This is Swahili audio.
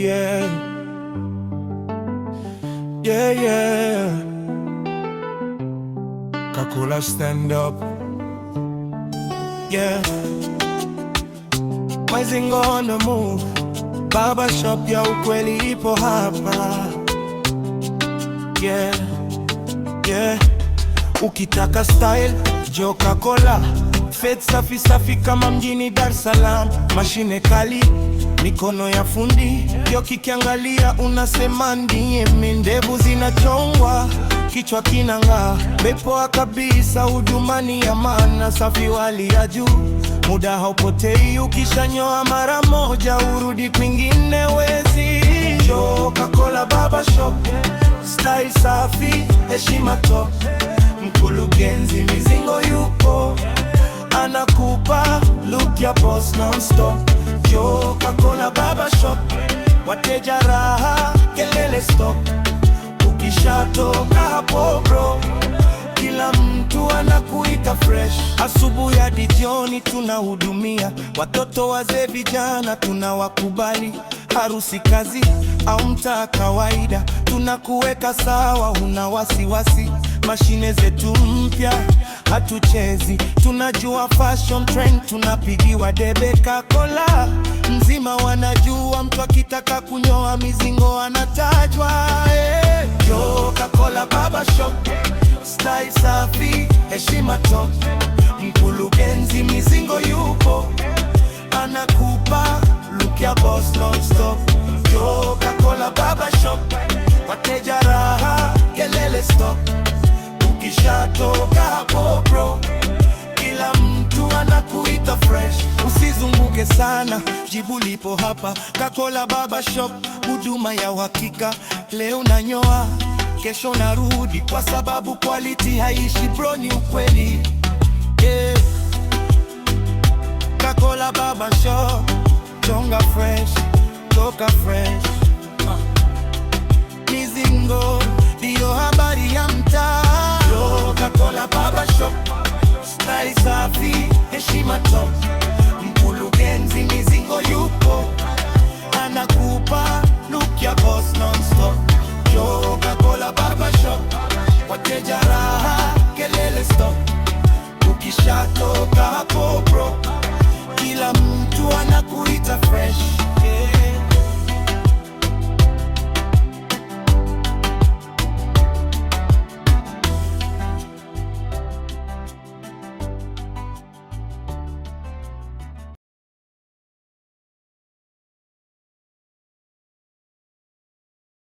yeah. Yeah, yeah. Coca-Cola stand up, yeah. Mazingo on the move, Baba Shop ya ukweli ipo hapa, yeah, yeah. Ukitaka style, Coca-Cola. Fed safi safi kama mjini Dar es Salaam. Mashine kali, mikono ya fundi, yo kikiangalia unasema ndiye. Ndevu zinachongwa, kichwa kinang'aa, bepoa kabisa, hudumani ya maana, safi wali ya juu, muda haupotei. Ukishanyoa mara moja urudi kwingine wezi. Coca-Cola Baba Shop, style safi, heshima top. Mkurugenzi mizingo yupo, anakupa look ya boss non-stop. Coca-Cola Baba Shop, wateja raha, kelele stop. Ukishatoka hapo bro, kila mtu anakuita fresh. Asubuhi hadi jioni tunahudumia, watoto wazee vijana tunawakubali. Harusi kazi au mtaa kawaida, tunakuweka sawa, huna wasiwasi. Mashine zetu mpya hatuchezi, tunajua fashion trend, tunapigiwa debe. Coca-Cola mzima wanajua, mtu akitaka kunyoa mizingo anatajwa, Coca-Cola Baba Shop, style safi, heshima top. Mkurugenzi mizingo yupo, anakupa look ya boss non-stop. Coca-Cola Baba Shop, wateja raha, kelele stop. Ukishatoka hapo bro, kila mtu anakuita fresh. Usizunguke sana, jibu lipo hapa. Coca-Cola Baba Shop, huduma ya uhakika. Leo nanyoa, kesho narudi, kwa sababu quality haishi bro, ni ukweli, yeah. Coca-Cola Baba Shop, chonga fresh, toka fresh. Mizingo ndio habari ya mtaa. Coca-Cola Baba Shop, style safi, heshima top. Mkurugenzi mizingo yupo, anakupa look ya boss non-stop. Coca-Cola Baba Shop, wateja raha, kelele stop. Ukishatoka hapo bro, kila mtu anakuita fresh.